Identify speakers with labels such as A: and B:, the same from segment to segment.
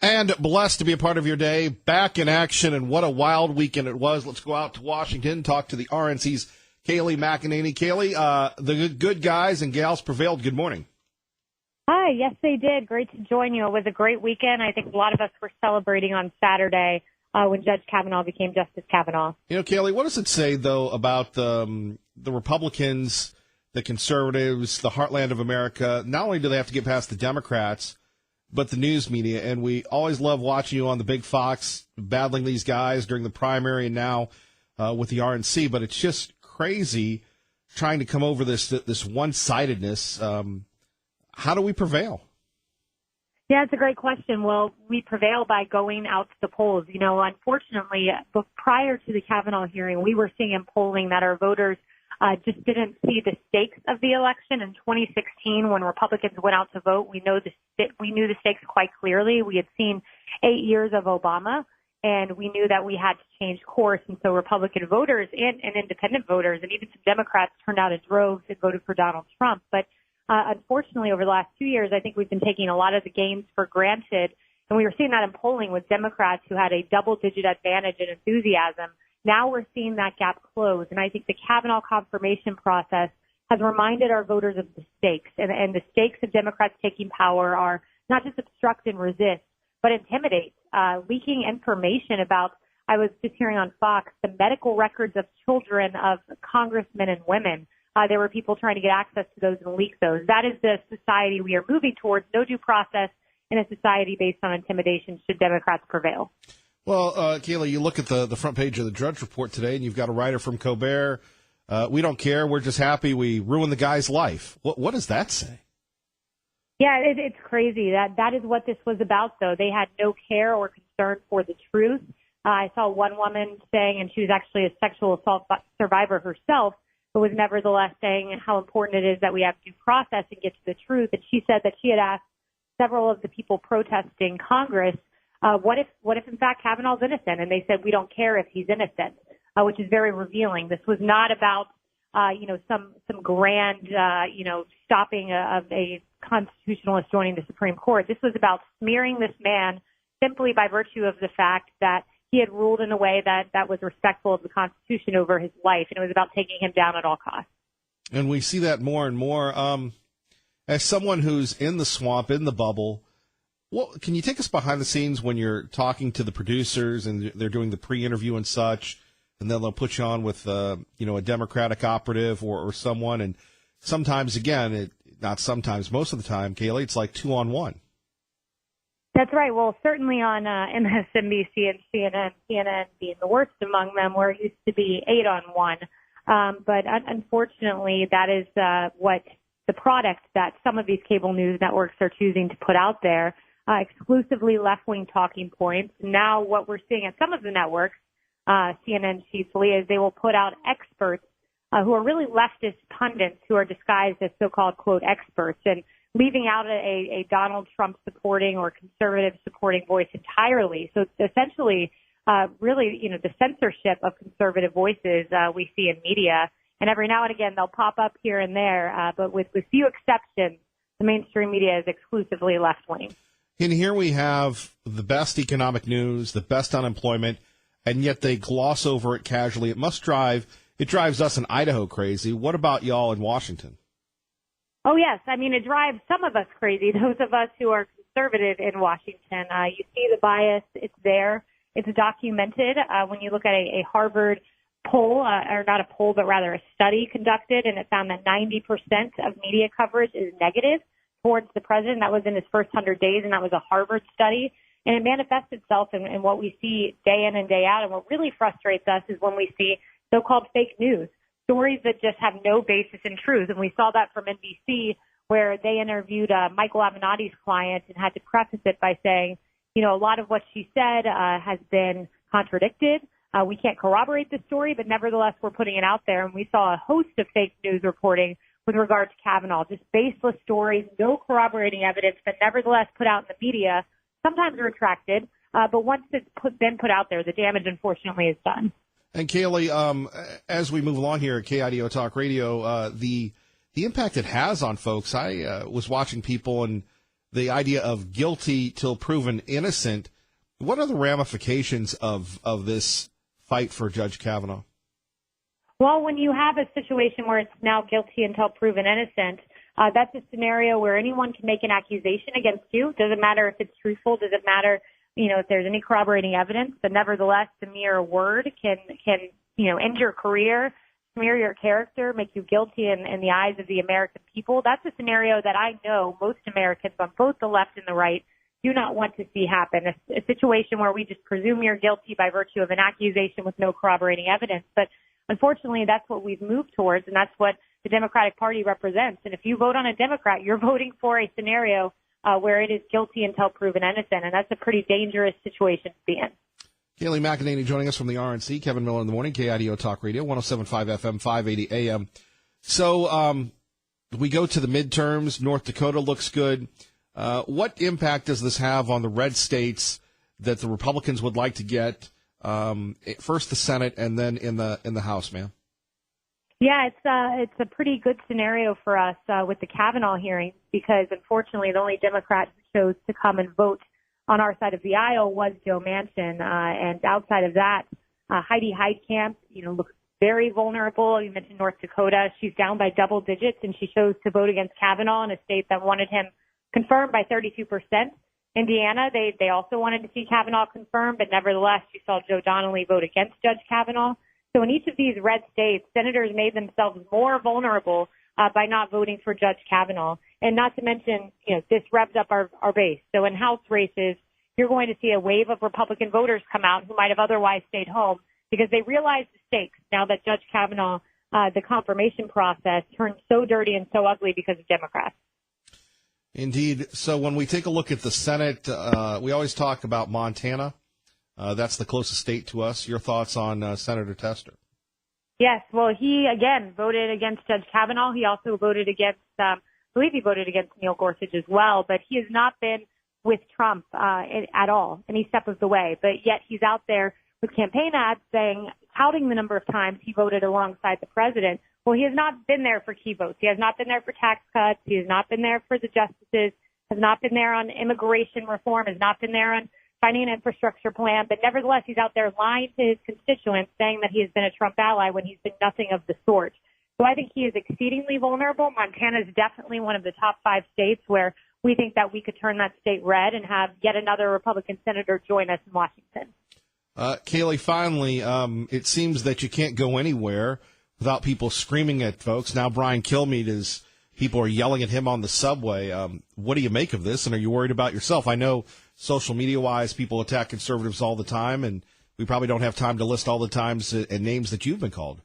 A: And blessed to be a part of your day. Back in action, and what a wild weekend it was. Let's go out to Washington, talk to the RNC's Kayleigh McEnany. Kayleigh, the good guys and gals prevailed. Good morning.
B: Hi, yes, they did. Great to join you. It was a great weekend. I think a lot of us were celebrating on Saturday when Judge Kavanaugh became Justice Kavanaugh.
A: You know, Kayleigh, what does it say, though, about the Republicans, the conservatives, the heartland of America? Not only do they have to get past the Democrats, but the news media, and we always love watching you on the Big Fox battling these guys during the primary and now with the RNC, but it's just crazy trying to come over this one-sidedness. How do we prevail?
B: Yeah, it's a great question. Well, we prevail by going out to the polls. You know, unfortunately, prior to the Kavanaugh hearing, we were seeing in polling that our voters just didn't see the stakes of the election. In 2016, when Republicans went out to vote, we knew the stakes quite clearly. We had seen 8 years of Obama, and we knew that we had to change course. And so Republican voters and independent voters and even some Democrats turned out in droves and voted for Donald Trump. But unfortunately, over the last 2 years, I think we've been taking a lot of the gains for granted. And we were seeing that in polling with Democrats who had a double-digit advantage in enthusiasm. Now we're seeing that gap close. And I think the Kavanaugh confirmation process has reminded our voters of the stakes. And the stakes of Democrats taking power are not just obstruct and resist, but intimidate, leaking information about, I was just hearing on Fox, the medical records of children of congressmen and women. There were people trying to get access to those and leak those. That is the society we are moving towards, no due process in a society based on intimidation should Democrats prevail.
A: Well, Kayleigh, you look at the front page of the Drudge Report today, and you've got a writer from Colbert. We don't care. We're just happy we ruined the guy's life. What does that say?
B: Yeah, it's crazy. That is what this was about, though. They had no care or concern for the truth. I saw one woman saying, and she was actually a sexual assault survivor herself, but was nevertheless saying how important it is that we have due process and get to the truth. And she said that she had asked several of the people protesting Congress, what if in fact Kavanaugh's innocent? And they said, we don't care if he's innocent, which is very revealing. This was not about, some grand, stopping of a constitutionalist joining the Supreme Court. This was about smearing this man simply by virtue of the fact that he had ruled in a way that was respectful of the Constitution over his life, and it was about taking him down at all costs.
A: And we see that more and more. As someone who's in the swamp, in the bubble, can you take us behind the scenes when you're talking to the producers and they're doing the pre-interview and such, and then they'll put you on with a Democratic operative or someone, and sometimes, again, not sometimes, most of the time, Kayleigh, it's like 2-on-1.
B: That's right. Well, certainly on MSNBC and CNN being the worst among them, where it used to be 8-on-1. But unfortunately, that is what the product that some of these cable news networks are choosing to put out there, exclusively left-wing talking points. Now what we're seeing at some of the networks, CNN chiefly, is they will put out experts who are really leftist pundits who are disguised as so-called, quote, experts, and leaving out a Donald Trump supporting or conservative supporting voice entirely. So it's essentially, really, the censorship of conservative voices we see in media. And every now and again, they'll pop up here and there. But with few exceptions, the mainstream media is exclusively left-wing.
A: And here we have the best economic news, the best unemployment, and yet they gloss over it casually. It drives us in Idaho crazy. What about y'all in Washington?
B: Oh, yes. I mean, it drives some of us crazy, those of us who are conservative in Washington. You see the bias. It's there. It's documented. When you look at a Harvard poll, or not a poll, but rather a study conducted, and it found that 90% of media coverage is negative towards the president. That was in his first 100 days, and that was a Harvard study. And it manifests itself in what we see day in and day out. And what really frustrates us is when we see so-called fake news, stories that just have no basis in truth. And we saw that from NBC, where they interviewed Michael Avenatti's client and had to preface it by saying, a lot of what she said has been contradicted. We can't corroborate the story, but nevertheless, we're putting it out there. And we saw a host of fake news reporting with regard to Kavanaugh, just baseless stories, no corroborating evidence, but nevertheless put out in the media, sometimes retracted. But once it's been put out there, the damage, unfortunately, is done.
A: And Kayleigh, as we move along here at KIDO Talk Radio, the impact it has on folks. I was watching people, and the idea of guilty till proven innocent. What are the ramifications of this fight for Judge Kavanaugh?
B: Well, when you have a situation where it's now guilty until proven innocent, that's a scenario where anyone can make an accusation against you. Doesn't matter if it's truthful. Doesn't matter, if there's any corroborating evidence. But nevertheless, the mere word can end your career, smear your character, make you guilty in the eyes of the American people. That's a scenario that I know most Americans on both the left and the right do not want to see happen. A situation where we just presume you're guilty by virtue of an accusation with no corroborating evidence. But unfortunately, that's what we've moved towards, and that's what the Democratic Party represents. And if you vote on a Democrat, you're voting for a scenario where it is guilty until proven innocent, and that's a pretty dangerous situation to be in.
A: Kayleigh McEnany joining us from the RNC. Kevin Miller in the morning, KIDO Talk Radio, 107.5 FM, 580 AM. So we go to the midterms. North Dakota looks good. What impact does this have on the red states that the Republicans would like to get? First the Senate and then in the House, ma'am.
B: Yeah, it's a pretty good scenario for us with the Kavanaugh hearings because unfortunately the only Democrat who chose to come and vote on our side of the aisle was Joe Manchin, and outside of that, Heidi Heitkamp, looks very vulnerable. You mentioned North Dakota; she's down by double digits, and she chose to vote against Kavanaugh in a state that wanted him confirmed by 32%. Indiana, they also wanted to see Kavanaugh confirmed, but nevertheless, you saw Joe Donnelly vote against Judge Kavanaugh. So in each of these red states, senators made themselves more vulnerable by not voting for Judge Kavanaugh. And not to mention, this revs up our base. So in House races, you're going to see a wave of Republican voters come out who might have otherwise stayed home because they realize the stakes now that Judge Kavanaugh, the confirmation process, turned so dirty and so ugly because of Democrats.
A: Indeed. So when we take a look at the Senate, we always talk about Montana. That's the closest state to us. Your thoughts on Senator Tester?
B: Yes. Well, he, again, voted against Judge Kavanaugh. He also voted against, I believe he voted against Neil Gorsuch as well. But he has not been with Trump at all, any step of the way. But yet he's out there with campaign ads touting the number of times he voted alongside the president. Well, he has not been there for key votes. He has not been there for tax cuts. He has not been there for the justices, has not been there on immigration reform, has not been there on finding an infrastructure plan. But nevertheless, he's out there lying to his constituents, saying that he has been a Trump ally when he's been nothing of the sort. So I think he is exceedingly vulnerable. Montana is definitely one of the top 5 states where we think that we could turn that state red and have yet another Republican senator join us in Washington.
A: Kayleigh, finally, it seems that you can't go anywhere without people screaming at folks. Now Brian Kilmeade people are yelling at him on the subway. What do you make of this, and are you worried about yourself? I know social media-wise, people attack conservatives all the time, and we probably don't have time to list all the times and names that you've been called.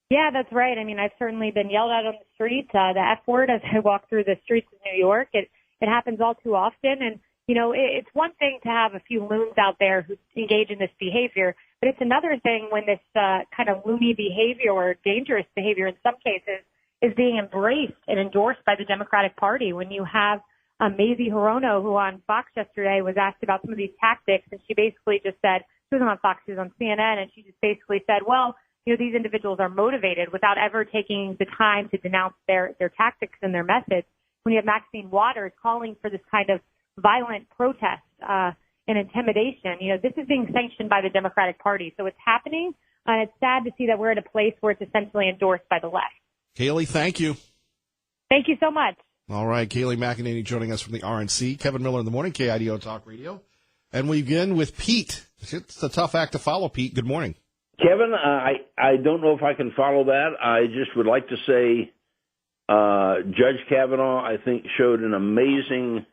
B: Yeah, that's right. I mean, I've certainly been yelled at on the street, the F word as I walk through the streets of New York. It happens all too often, and it's one thing to have a few loons out there who engage in this behavior, but it's another thing when this kind of loony behavior or dangerous behavior in some cases is being embraced and endorsed by the Democratic Party. When you have Mazie Hirono, who on Fox yesterday was asked about some of these tactics, and she basically just said, she wasn't on Fox, she was on CNN, and she just basically said, well, these individuals are motivated without ever taking the time to denounce their tactics and their methods. When you have Maxine Waters calling for this kind of violent protest and intimidation, this is being sanctioned by the Democratic Party. So it's happening, and it's sad to see that we're at a place where it's essentially endorsed by the left.
A: Kayleigh, thank you.
B: Thank you so much.
A: All right, Kayleigh McEnany joining us from the RNC. Kevin Miller in the morning, KIDO Talk Radio. And we begin with Pete. It's a tough act to follow, Pete. Good morning.
C: Kevin, I don't know if I can follow that. I just would like to say Judge Kavanaugh, I think, showed an amazing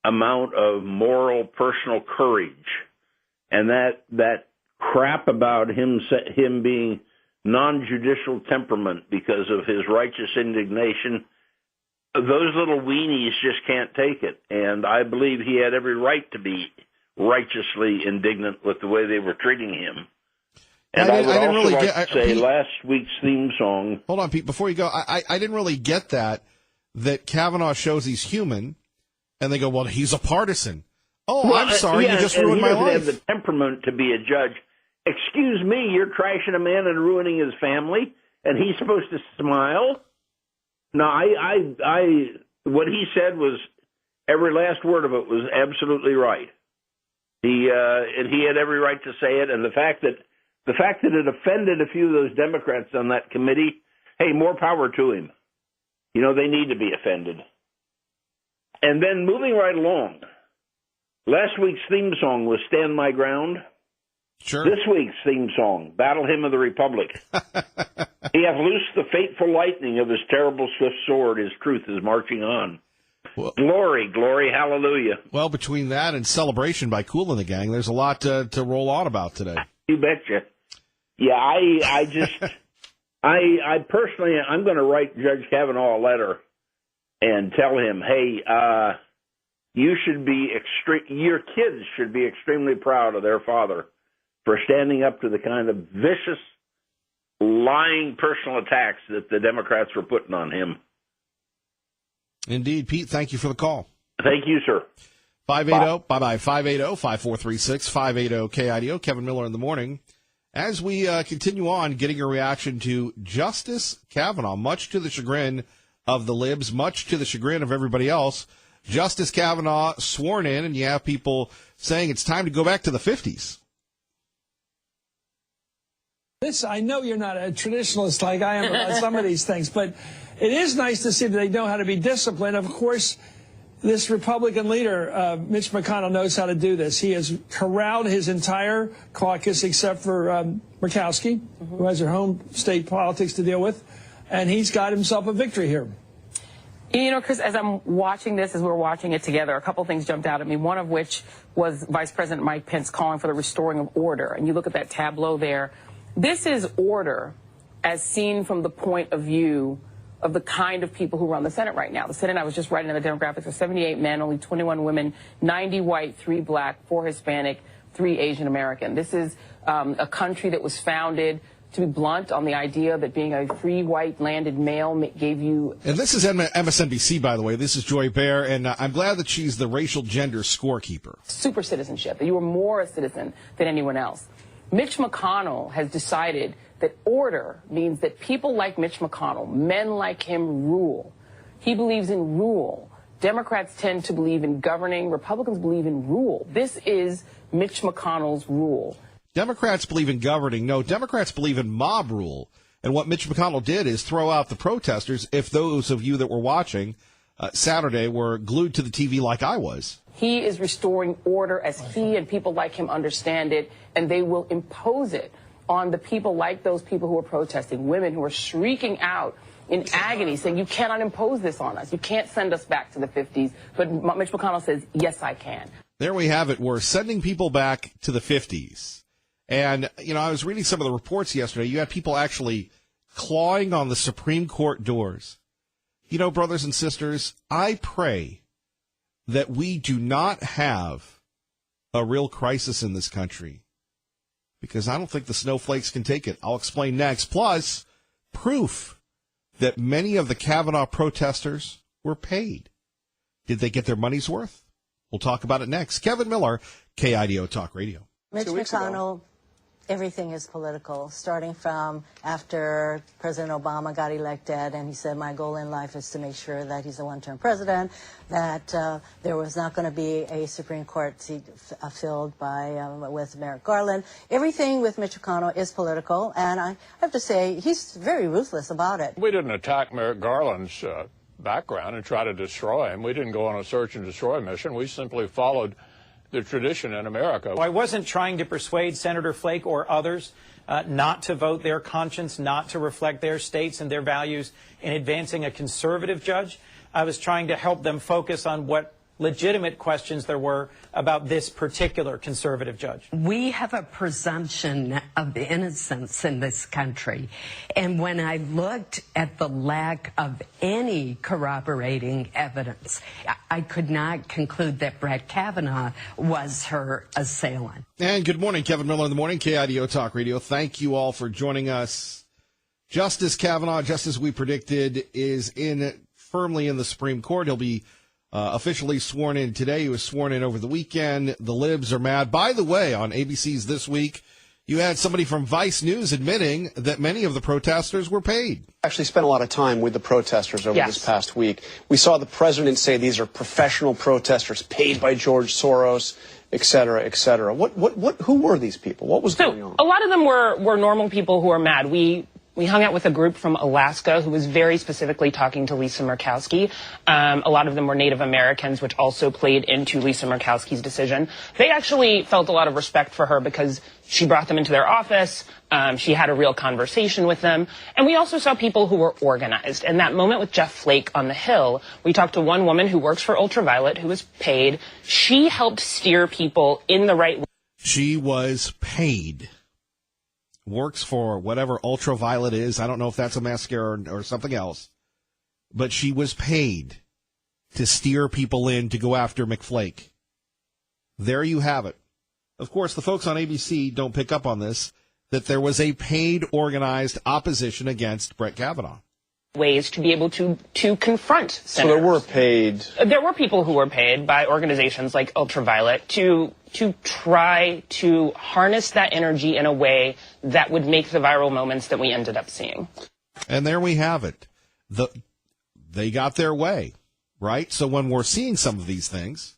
C: amount of moral, personal courage. And that crap about him being non-judicial temperament because of his righteous indignation, those little weenies just can't take it. And I believe he had every right to be righteously indignant with the way they were treating him. And I would also like to say Pete, last week's theme song.
A: Hold on, Pete, before you go, I didn't really get that Kavanaugh shows he's human, and they go, well, he's a partisan. Oh, well, I'm sorry, you just ruined my life.
C: He doesn't have the temperament to be a judge. Excuse me, you're trashing a man and ruining his family, and he's supposed to smile? No, what he said was Every last word of it was absolutely right. And he had every right to say it. And the fact that it offended a few of those Democrats on that committee, hey, more power to him. You know, they need to be offended. And then moving right along, last week's theme song was Stand My Ground.
A: Sure.
C: This week's theme song, Battle Hymn of the Republic. He hath loosed the fateful lightning of his terrible swift sword. His truth is marching on. Well, glory, glory, hallelujah.
A: Well, between that and Celebration by Kool and the Gang, there's a lot to roll on about today.
C: You betcha. Yeah, I personally, I'm going to write Judge Kavanaugh a letter and tell him, hey, your kids should be extremely proud of their father for standing up to the kind of vicious, lying personal attacks that the Democrats were putting on him.
A: Indeed, Pete, thank you for the call.
C: Thank you, sir.
A: 580, bye-bye, 580-5436, 580-KIDO, Kevin Miller in the morning. As we continue on getting a reaction to Justice Kavanaugh, much to the chagrin of the libs, much to the chagrin of everybody else, Justice Kavanaugh sworn in, and you have people saying it's time to go back to the 50s.
D: I know you're not a traditionalist like I am about some of these things, but it is nice to see that they know how to be disciplined. Of course, this Republican leader, Mitch McConnell, knows how to do this. He has corralled his entire caucus except for Murkowski, who has her home state politics to deal with, and he's got himself a victory here.
E: You know, Chris, as I'm watching this, as we're watching it together, a couple things jumped out at me, one of which was Vice President Mike Pence calling for the restoring of order. And you look at that tableau there. This is order as seen from the point of view of the kind of people who run the Senate right now. The Senate, I was just writing in the demographics, are 78 men, only 21 women, 90 white, 3 black, 4 Hispanic, 3 Asian American. This is a country that was founded, to be blunt, on the idea that being a free white landed male gave you...
A: And this is MSNBC, by the way. This is Joy Behar, and I'm glad that she's the racial gender scorekeeper.
E: Super citizenship, that you were more a citizen than anyone else. Mitch McConnell has decided that order means that people like Mitch McConnell, men like him, rule. He believes in rule. Democrats tend to believe in governing. Republicans believe in rule. This is Mitch McConnell's rule.
A: Democrats believe in governing. No, Democrats believe in mob rule. And what Mitch McConnell did is throw out the protesters, if those of you that were watching Saturday were glued to the TV like I was.
E: He is restoring order as he and people like him understand it, and they will impose it on the people like those people who are protesting, women who are shrieking out in agony, saying, you cannot impose this on us. You can't send us back to the 50s. But Mitch McConnell says, yes, I can.
A: There we have it. We're sending people back to the 50s. And, you know, I was reading some of the reports yesterday. You had people actually clawing on the Supreme Court doors. You know, brothers and sisters, I pray that we do not have a real crisis in this country, because I don't think the snowflakes can take it. I'll explain next. Plus, proof that many of the Kavanaugh protesters were paid. Did they get their money's worth? We'll talk about it next. Kevin Miller, KIDO Talk Radio.
F: Mitch McConnell, everything is political, starting from after President Obama got elected, and he said, my goal in life is to make sure that he's a one-term president, that there was not going to be a Supreme Court seat filled by with Merrick Garland. Everything with Mitch McConnell is political, and I have to say, he's very ruthless about it.
G: We didn't attack Merrick Garland's background and try to destroy him. We didn't go on a search and destroy mission. We simply followed the tradition in America.
H: I wasn't trying to persuade Senator Flake or others not to vote their conscience, not to reflect their states and their values in advancing a conservative judge. I was trying to help them focus on what legitimate questions there were about this particular conservative judge.
I: We have a presumption of innocence in this country. And when I looked at the lack of any corroborating evidence, I could not conclude that Brett Kavanaugh was her assailant.
A: And good morning, Kevin Miller in the morning, KIDO Talk Radio. Thank you all for joining us. Justice Kavanaugh, just as we predicted, is firmly in the Supreme Court. He'll be officially sworn in today. He was sworn in over the weekend. The libs are mad. By the way, on ABC's This Week, You had somebody from Vice News admitting that many of the protesters were paid.
J: Actually spent a lot of time with the protesters over this past week. We saw the president say these are professional protesters paid by George Soros, et cetera, et cetera. Who were these people? What was going on?
K: A lot of them were normal people who were mad. We hung out with a group from Alaska who was very specifically talking to Lisa Murkowski. A lot of them were Native Americans, which also played into Lisa Murkowski's decision. They actually felt a lot of respect for her because she brought them into their office. She had a real conversation with them. And we also saw people who were organized. And that moment with Jeff Flake on the Hill, we talked to one woman who works for Ultraviolet who was paid. She helped steer people in the right way.
A: She was paid. Works for whatever Ultraviolet is. I don't know if that's a mascara or something else. But she was paid to steer people in to go after McFlake. There you have it. Of course, the folks on ABC don't pick up on this, that there was a paid, organized opposition against Brett Kavanaugh.
K: Ways to be able to confront senators.
J: So there were paid.
K: There were people who were paid by organizations like Ultraviolet to try to harness that energy in a way that would make the viral moments that we ended up seeing.
A: And there we have it. They got their way, right? So when we're seeing some of these things.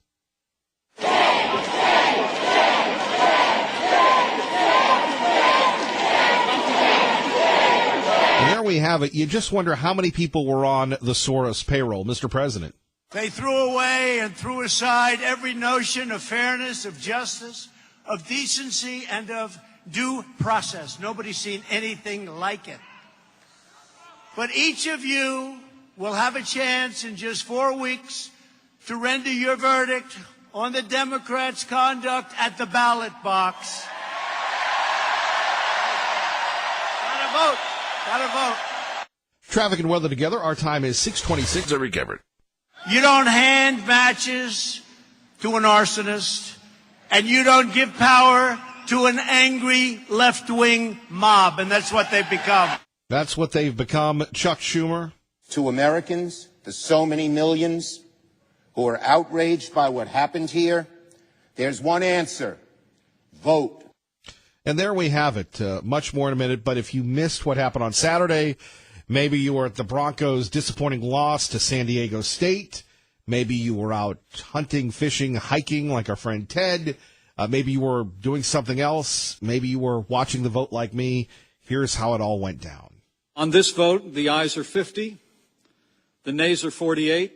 A: And there we have it. You just wonder how many people were on the Soros payroll, Mr. President.
L: They threw away and threw aside every notion of fairness, of justice, of decency, and of due process. Nobody's seen anything like it. But each of you will have a chance in just 4 weeks to render your verdict on the Democrats' conduct at the ballot box. Gotta vote. Gotta vote.
A: Traffic and weather together. Our time is 6:26.
M: Rick Everett.
L: You don't hand matches to an arsonist, and you don't give power to an angry left-wing mob, and that's what they've become.
A: That's what they've become, Chuck Schumer.
N: To Americans, the so many millions who are outraged by what happened here, there's one answer: vote.
A: And there we have it. Much more in a minute, but if you missed what happened on Saturday, maybe you were at the Broncos' disappointing loss to San Diego State. Maybe you were out hunting, fishing, hiking like our friend Ted. Maybe you were doing something else. Maybe you were watching the vote like me. Here's how it all went down.
O: On this vote, the ayes are 50. The nays are 48.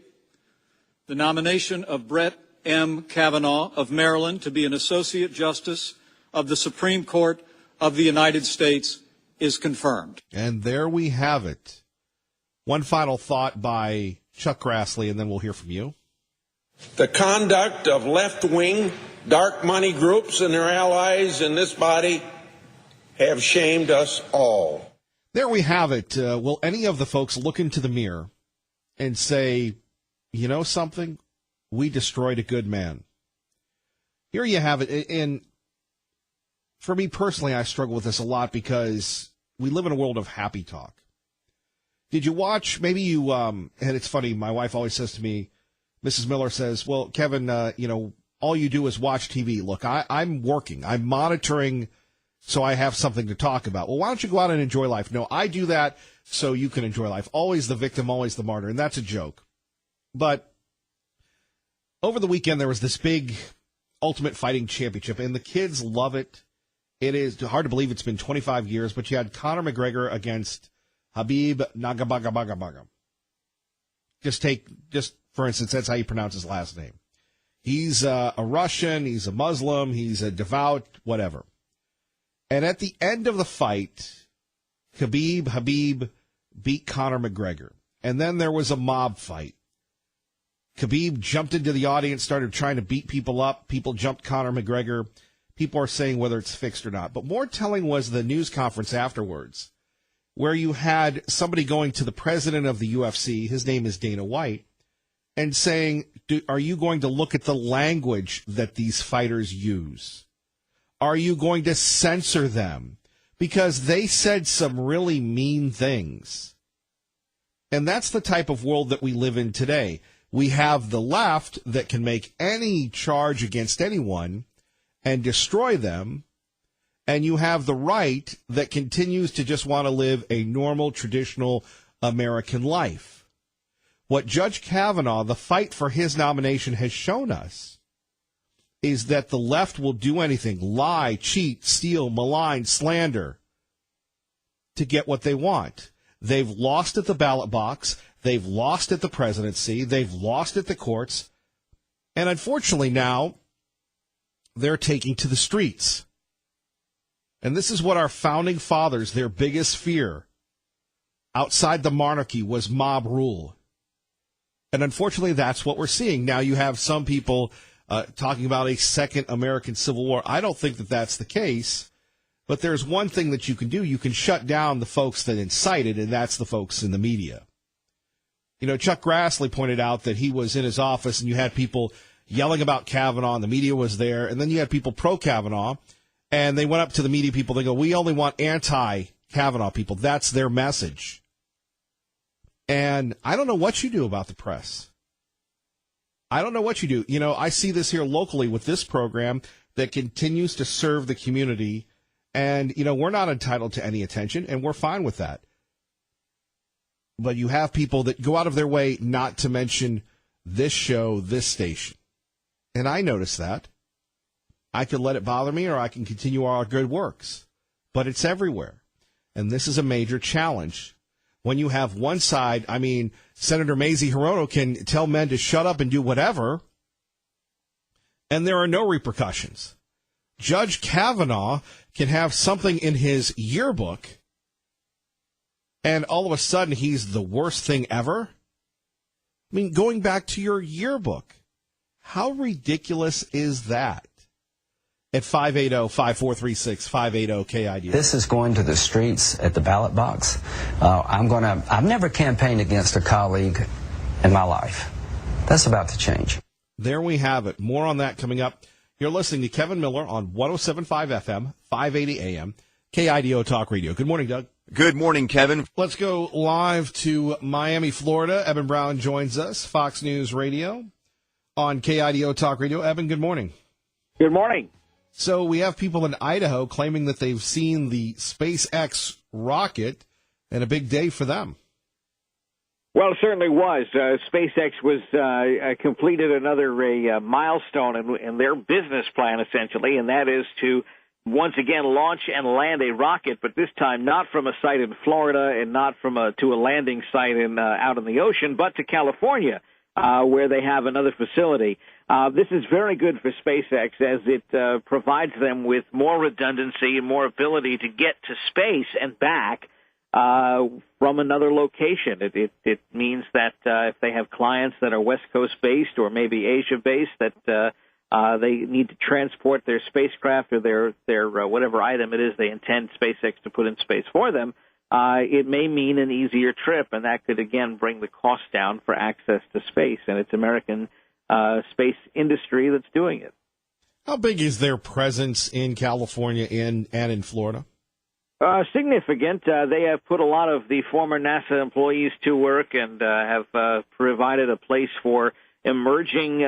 O: The nomination of Brett M. Kavanaugh of Maryland to be an Associate Justice of the Supreme Court of the United States is confirmed.
A: And there we have it. One final thought by Chuck Grassley, and then we'll hear from you.
M: The conduct of left-wing dark money groups and their allies in this body have shamed us all.
A: There we have it. Will any of the folks look into the mirror and say, you know something? We destroyed a good man. Here you have it. And for me personally, I struggle with this a lot because we live in a world of happy talk. Did you watch, maybe you, and it's funny, my wife always says to me, Mrs. Miller says, well, Kevin, all you do is watch TV. Look, I'm working. I'm monitoring so I have something to talk about. Well, why don't you go out and enjoy life? No, I do that so you can enjoy life. Always the victim, always the martyr, and that's a joke. But over the weekend, there was this big Ultimate Fighting Championship, and the kids love it. It is hard to believe it's been 25 years, but you had Conor McGregor against Habib Nurmagomedov. Just for instance, that's how you pronounce his last name. He's a Russian, he's a Muslim, he's a devout, whatever. And at the end of the fight, Habib beat Conor McGregor. And then there was a mob fight. Khabib jumped into the audience, started trying to beat people up. People jumped Conor McGregor. People are saying whether it's fixed or not. But more telling was the news conference afterwards, where you had somebody going to the president of the UFC, his name is Dana White, and saying, are you going to look at the language that these fighters use? Are you going to censor them? Because they said some really mean things. And that's the type of world that we live in today. We have the left that can make any charge against anyone and destroy them. and you have the right that continues to just want to live a normal, traditional American life. What Judge Kavanaugh, the fight for his nomination, has shown us is that the left will do anything, lie, cheat, steal, malign, slander, to get what they want. They've lost at the ballot box. They've lost at the presidency. They've lost at the courts. And unfortunately now, they're taking to the streets. And this is what our founding fathers, their biggest fear outside the monarchy was mob rule. And unfortunately, that's what we're seeing. Now you have some people talking about a second American Civil War. I don't think that that's the case. But there's one thing that you can do. You can shut down the folks that incite it, and that's the folks in the media. You know, Chuck Grassley pointed out that he was in his office and you had people yelling about Kavanaugh and the media was there. And then you had people pro-Kavanaugh and they went up to the media people. They go, we only want anti-Kavanaugh people. That's their message. And I don't know what you do about the press. I don't know what you do. You know, I see this here locally with this program that continues to serve the community. And, you know, we're not entitled to any attention and we're fine with that. But you have people that go out of their way not to mention this show, this station. And I notice that. I can let it bother me or I can continue our good works. But it's everywhere. And this is a major challenge. When you have one side, I mean, Senator Mazie Hirono can tell men to shut up and do whatever, and there are no repercussions. Judge Kavanaugh can have something in his yearbook, and all of a sudden he's the worst thing ever? I mean, going back to your yearbook, how ridiculous is that? At 580-5436, 580-KID.
P: This is going to the streets at the ballot box. I've never campaigned against a colleague in my life. That's about to change.
A: There we have it. More on that coming up. You're listening to Kevin Miller on 107.5 FM, 580 AM, KIDO Talk Radio. Good morning, Doug.
Q: Good morning, Kevin.
A: Let's go live to Miami, Florida. Evan Brown joins us, Fox News Radio, on KIDO Talk Radio. Evan, good morning.
R: Good morning.
A: So we have people in Idaho claiming that they've seen the SpaceX rocket, and a big day for them.
R: Well, it certainly was. SpaceX was completed another milestone in their business plan, essentially, and that is to once again launch and land a rocket, but this time not from a site in Florida and not from to a landing site out in the ocean, but to California, where they have another facility. This is very good for SpaceX as it provides them with more redundancy and more ability to get to space and back from another location. It means that if they have clients that are West Coast based or maybe Asia based, that they need to transport their spacecraft or their whatever item it is they intend SpaceX to put in space for them, it may mean an easier trip, and that could again bring the cost down for access to space. And it's American space industry that's doing it.
A: How big is their presence in California and in Florida?
R: Significant. They have put a lot of the former NASA employees to work and have provided a place for emerging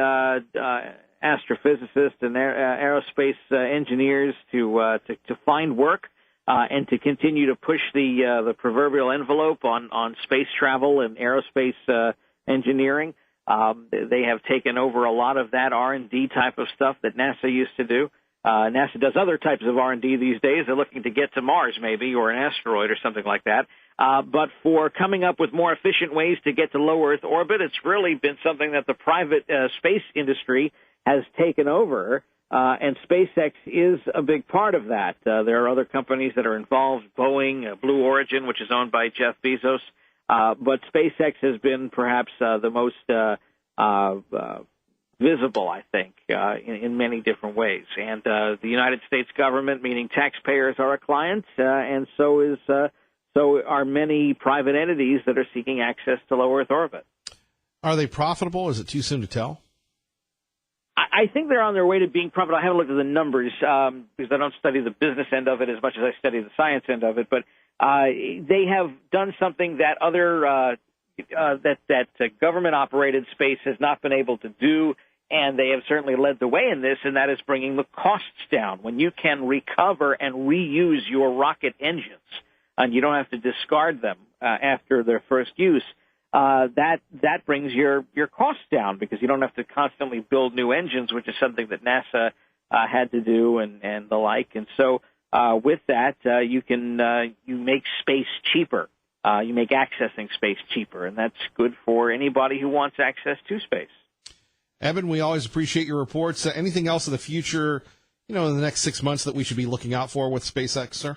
R: astrophysicists and aerospace engineers to find work and to continue to push the proverbial envelope on space travel and aerospace engineering. They have taken over a lot of that R&D type of stuff that NASA used to do. NASA does other types of R&D these days. They're looking to get to Mars maybe or an asteroid or something like that. But for coming up with more efficient ways to get to low Earth orbit, it's really been something that the private space industry has taken over, and SpaceX is a big part of that. There are other companies that are involved, Boeing, Blue Origin, which is owned by Jeff Bezos. But SpaceX has been perhaps the most visible, I think, in many different ways. And the United States government, meaning taxpayers, are a client, and so are many private entities that are seeking access to low Earth orbit.
A: Are they profitable? Is it too soon to tell?
R: I think they're on their way to being profitable. I haven't looked at the numbers because I don't study the business end of it as much as I study the science end of it. But they have done something that other that government-operated space has not been able to do and they have certainly led the way in this, and that is bringing the costs down. When you can recover and reuse your rocket engines, and you don't have to discard them after their first use, that brings your costs down because you don't have to constantly build new engines, which is something that NASA had to do and the like. And so with that, you make space cheaper. You make accessing space cheaper, and that's good for anybody who wants access to space.
A: Evan, we always appreciate your reports. Anything else in the future, in the next 6 months that we should be looking out for with SpaceX, sir?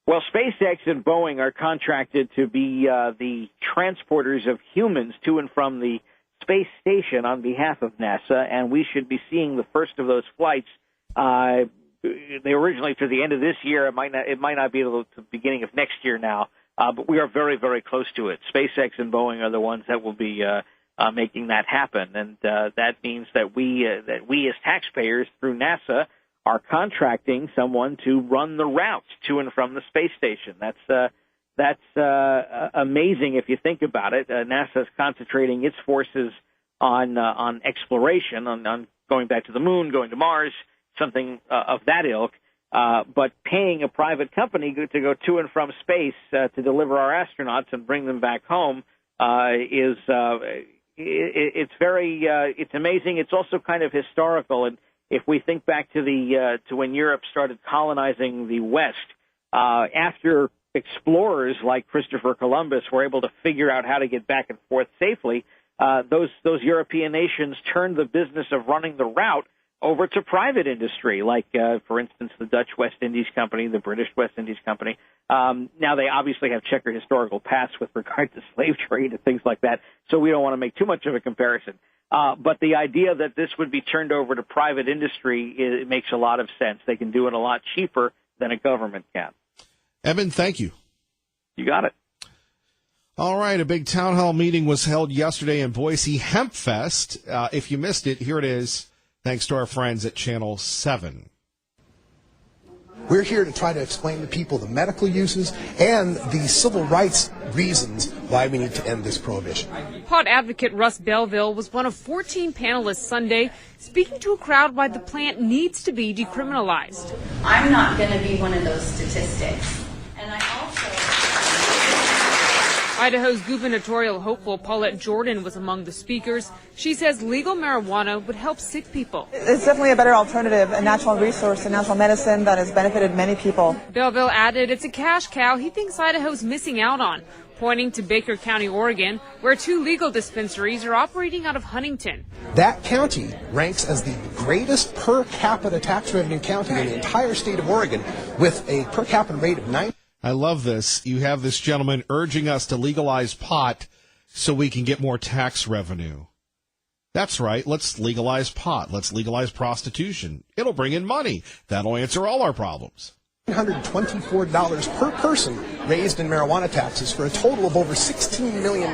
R: Well, SpaceX and Boeing are contracted to be the transporters of humans to and from the space station on behalf of NASA, and we should be seeing the first of those flights. They originally to the end of this year. It might not be until the beginning of next year now, but we are very, very close to it. SpaceX and Boeing are the ones that will be making that happen, and that means that we as taxpayers through NASA are contracting someone to run the routes to and from the space station. That's amazing if you think about it. NASA is concentrating its forces on exploration, on going back to the moon, going to Mars, something of that ilk. But paying a private company to go to and from space to deliver our astronauts and bring them back home is it's amazing. It's also kind of historical. And if we think back to when Europe started colonizing the West, after explorers like Christopher Columbus were able to figure out how to get back and forth safely, those European nations turned the business of running the route over to private industry, like, for instance, the Dutch West Indies Company, the British West Indies Company. Now, they obviously have checkered historical past with regard to slave trade and things like that, so we don't want to make too much of a comparison. But the idea that this would be turned over to private industry, it makes a lot of sense. They can do it a lot cheaper than a government can.
A: Evan, thank you.
R: You got it.
A: All right, a big town hall meeting was held yesterday in Boise, HempFest. If you missed it, here it is, thanks to our friends at Channel 7.
Q: We're here to try to explain to people the medical uses and the civil rights reasons why we need to end this prohibition.
S: Pot advocate Russ Belville was one of 14 panelists Sunday, speaking to a crowd why the plant needs to be decriminalized.
T: I'm not going to be one of those statistics. And I also...
S: Idaho's gubernatorial hopeful Paulette Jordan was among the speakers. She says legal marijuana would help sick people.
U: It's definitely a better alternative, a natural resource, a natural medicine that has benefited many people.
S: Belville added it's a cash cow he thinks Idaho's missing out on, pointing to Baker County, Oregon, where 2 legal dispensaries are operating out of Huntington.
Q: That county ranks as the greatest per capita tax revenue county in the entire state of Oregon, with a per capita rate of 9.
A: I love this. You have this gentleman urging us to legalize pot so we can get more tax revenue. That's right. Let's legalize pot. Let's legalize prostitution. It'll bring in money. That'll answer all our problems.
Q: $124 per person raised in marijuana taxes for a total of over $16 million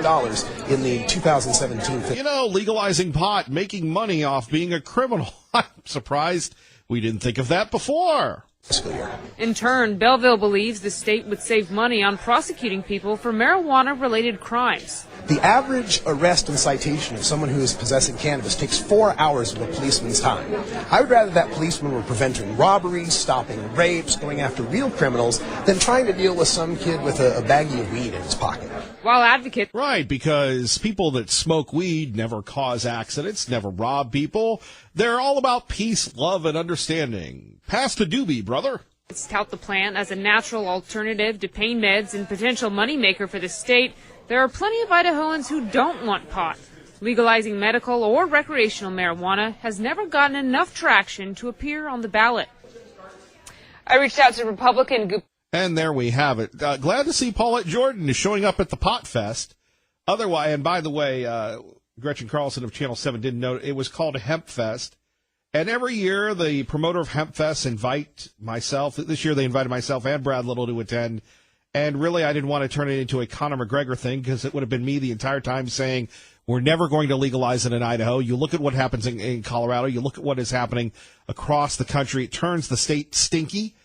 Q: in the 2017.
A: Legalizing pot, making money off being a criminal. I'm surprised we didn't think of that before.
S: In turn, Belville believes the state would save money on prosecuting people for marijuana-related crimes.
Q: The average arrest and citation of someone who is possessing cannabis takes 4 hours of a policeman's time. I would rather that policeman were preventing robberies, stopping rapes, going after real criminals, than trying to deal with some kid with a baggie of weed in his pocket.
S: While advocates...
A: Right, because people that smoke weed never cause accidents, never rob people. They're all about peace, love, and understanding. Pass the doobie, brother.
S: Tout the plant as a natural alternative to pain meds and potential moneymaker for the state. There are plenty of Idahoans who don't want pot. Legalizing medical or recreational marijuana has never gotten enough traction to appear on the ballot. I reached out to Republican...
A: And there we have it. Glad to see Paulette Jordan is showing up at the Pot Fest. Otherwise, and by the way, Gretchen Carlson of Channel 7 didn't know it was called a Hemp Fest. And every year, the promoter of Hemp Fest invite myself. This year, they invited myself and Brad Little to attend. And really, I didn't want to turn it into a Conor McGregor thing because it would have been me the entire time saying, we're never going to legalize it in Idaho. You look at what happens in Colorado. You look at what is happening across the country. It turns the state stinky.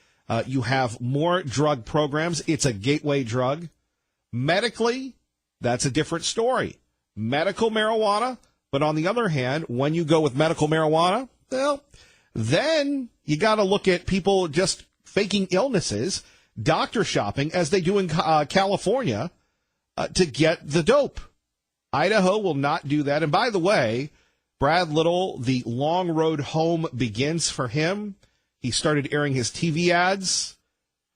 A: You have more drug programs. It's a gateway drug. Medically, that's a different story. Medical marijuana, But on the other hand, when you go with medical marijuana, well, then you got to look at people just faking illnesses, doctor shopping, as they do in California, to get the dope. Idaho will not do that. And by the way, Brad Little, the long road home begins for him. He started airing his TV ads.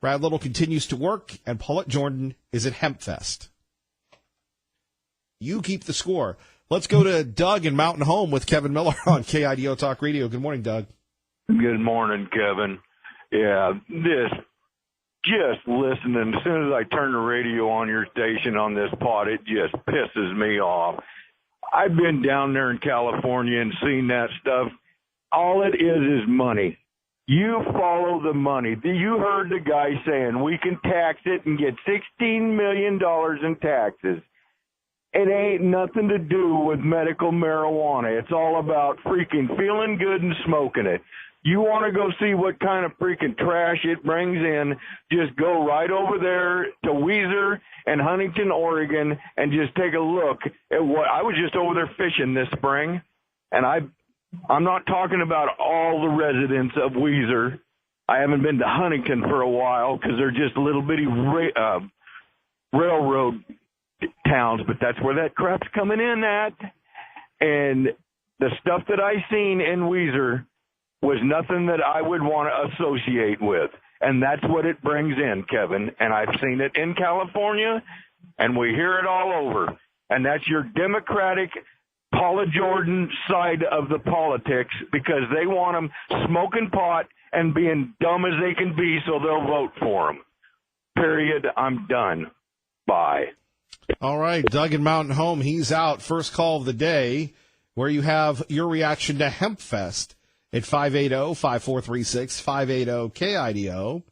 A: Brad Little continues to work, and Paulette Jordan is at HempFest. You keep the score. Let's go to Doug in Mountain Home with Kevin Miller on KIDO Talk Radio. Good morning, Doug.
B: Good morning, Kevin. Yeah, just listening. As soon as I turn the radio on your station on this pod, it just pisses me off. I've been down there in California and seen that stuff. All it is money. You follow the money. You heard the guy saying we can tax it and get $16 million in taxes. It ain't nothing to do with medical marijuana. It's all about freaking feeling good and smoking it. You want to go see what kind of freaking trash it brings in, just go right over there to Weiser and Huntington, Oregon, and just take a look at what I was just over there fishing this spring, and I'm not talking about all the residents of Weiser. I haven't been to Huntington for a while because they're just little bitty railroad towns, but that's where that crap's coming in at. And the stuff that I seen in Weiser was nothing that I would want to associate with. And that's what it brings in, Kevin. And I've seen it in California, and we hear it all over. And that's your Democratic Paula Jordan side of the politics, because they want them smoking pot and being dumb as they can be, so they'll vote for them. Period. I'm done. Bye.
A: All right, Doug in Mountain Home, he's out. First call of the day, where you have your reaction to HempFest at 580-5436, 580-KIDO.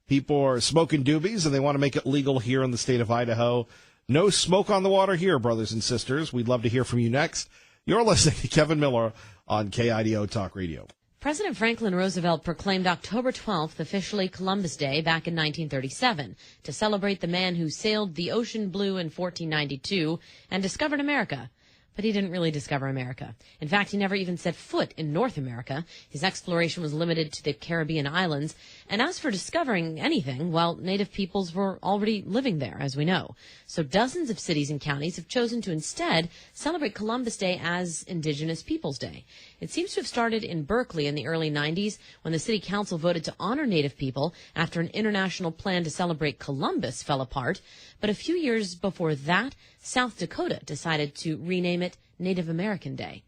A: People are smoking doobies, and they want to make it legal here in the state of Idaho. No smoke on the water here, brothers and sisters. We'd love to hear from you next. You're listening to Kevin Miller on KIDO Talk Radio.
V: President Franklin Roosevelt proclaimed October 12th officially Columbus Day back in 1937 to celebrate the man who sailed the ocean blue in 1492 and discovered America. But he didn't really discover America. In fact, he never even set foot in North America. His exploration was limited to the Caribbean islands. And as for discovering anything, well, native peoples were already living there, as we know. So dozens of cities and counties have chosen to instead celebrate Columbus Day as Indigenous Peoples Day. It seems to have started in Berkeley in the early 90s when the city council voted to honor native people after an international plan to celebrate Columbus fell apart. But a few years before that, South Dakota decided to rename it Native American Day.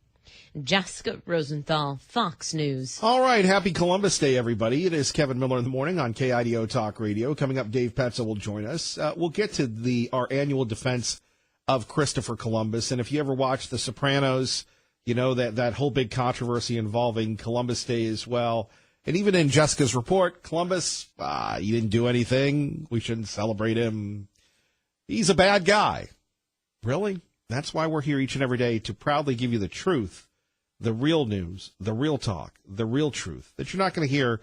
V: Jessica Rosenthal, Fox News.
A: All right, happy Columbus Day, everybody. It is Kevin Miller in the morning on KIDO Talk Radio. Coming up, Dave Petzel will join us. We'll get to our annual defense of Christopher Columbus. And if you ever watch The Sopranos, you know that whole big controversy involving Columbus Day as well. And even in Jessica's report, Columbus, he didn't do anything. We shouldn't celebrate him. He's a bad guy. Really? That's why we're here each and every day, to proudly give you the truth, the real news, the real talk, the real truth that you're not going to hear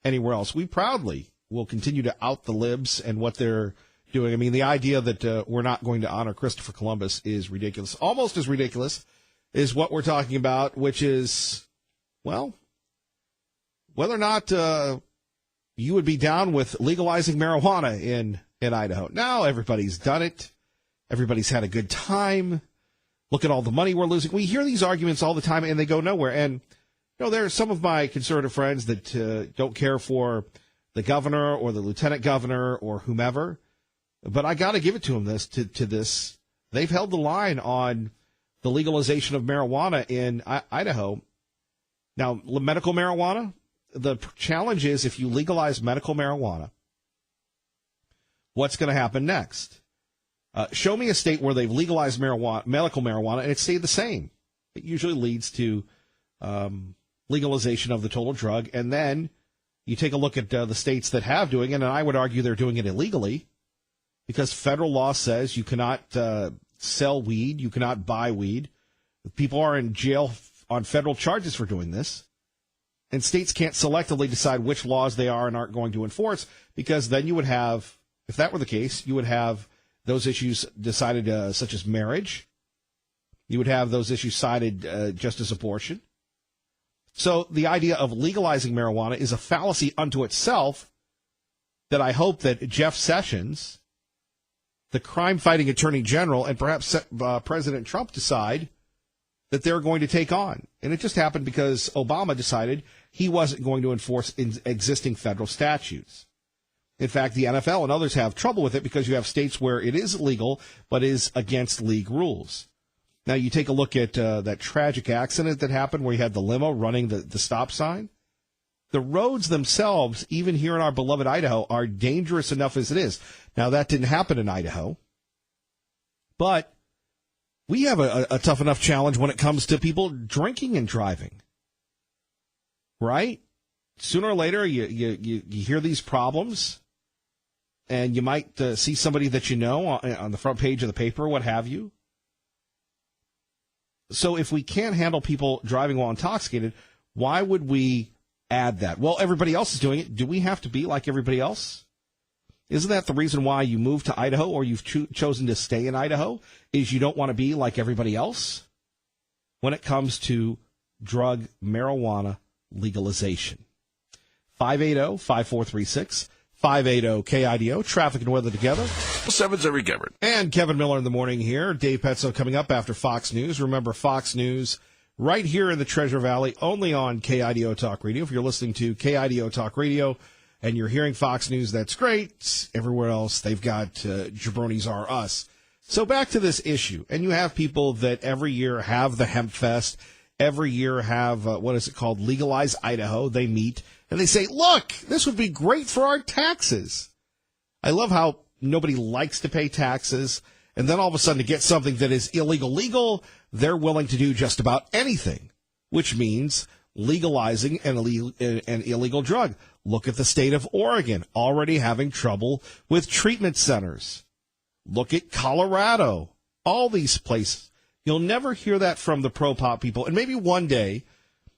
A: anywhere else. We proudly will continue to out the libs and what they're doing. I mean, the idea that we're not going to honor Christopher Columbus is ridiculous. Almost as ridiculous is what we're talking about, which is, well, whether or not you would be down with legalizing marijuana in Idaho. Now everybody's done it. Everybody's had a good time. Look at all the money we're losing. We hear these arguments all the time, and they go nowhere. And, you know, there are some of my conservative friends that don't care for the governor or the lieutenant governor or whomever. But I got to give it to them to this. They've held the line on the legalization of marijuana in Idaho. Now, medical marijuana, the challenge is if you legalize medical marijuana, what's going to happen next? Show me a state where they've legalized medical marijuana, and it stayed the same. It usually leads to legalization of the total drug, and then you take a look at the states that have doing it, and I would argue they're doing it illegally because federal law says you cannot sell weed, you cannot buy weed. People are in jail on federal charges for doing this, and states can't selectively decide which laws they are and aren't going to enforce, because then you would have, if that were the case, you would have those issues decided, such as marriage, You would have those issues cited just as abortion. So the idea of legalizing marijuana is a fallacy unto itself that I hope that Jeff Sessions, the crime-fighting attorney general, and perhaps President Trump decide that they're going to take on. And it just happened because Obama decided he wasn't going to enforce existing federal statutes. In fact, the NFL and others have trouble with it because you have states where it is illegal but is against league rules. Now, you take a look at that tragic accident that happened where you had the limo running the stop sign. The roads themselves, even here in our beloved Idaho, are dangerous enough as it is. Now, that didn't happen in Idaho, but we have a tough enough challenge when it comes to people drinking and driving, right? Sooner or later, you hear these problems, and you might see somebody that you know on the front page of the paper, what have you. So if we can't handle people driving while intoxicated, why would we add that? Well, everybody else is doing it. Do we have to be like everybody else? Isn't that the reason why you moved to Idaho or you've chosen to stay in Idaho, is you don't want to be like everybody else when it comes to drug marijuana legalization? 580-5436, 580-KIDO, traffic and weather together.
C: 7's every Kevin.
A: And Kevin Miller in the morning here. Dave Petzo coming up after Fox News. Remember, Fox News right here in the Treasure Valley, only on KIDO Talk Radio. If you're listening to KIDO Talk Radio and you're hearing Fox News, that's great. Everywhere else, they've got Jabronis Are Us. So back to this issue. And you have people that every year have the Hemp Fest, every year have, what is it called, Legalize Idaho. They meet and they say, look, this would be great for our taxes. I love how nobody likes to pay taxes, and then all of a sudden to get something that is illegal legal, they're willing to do just about anything, which means legalizing an illegal drug. Look at the state of Oregon, already having trouble with treatment centers. Look at Colorado, all these places. You'll never hear that from the pro-pop people, and maybe one day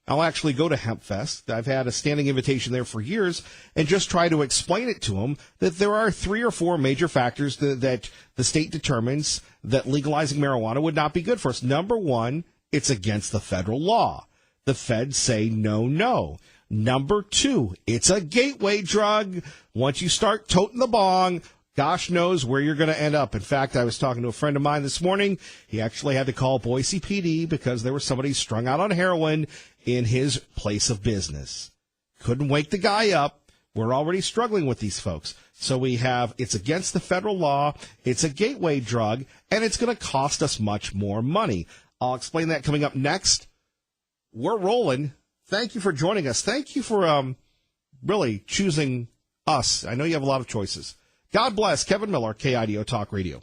A: I'll actually go to HempFest. I've had a standing invitation there for years and just try to explain it to them that there are 3 or 4 major factors that the state determines that legalizing marijuana would not be good for us. Number one, it's against the federal law. The feds say no, no. Number 2, it's a gateway drug. Once you start toting the bong, gosh knows where you're going to end up. In fact, I was talking to a friend of mine this morning. He actually had to call Boise PD because there was somebody strung out on heroin in his place of business. Couldn't wake the guy up. We're already struggling with these folks. So we have, it's against the federal law, it's a gateway drug, and it's going to cost us much more money. I'll explain that coming up next. We're rolling. Thank you for joining us. Thank you for really choosing us. I know you have a lot of choices. God bless. Kevin Miller, KIDO Talk Radio.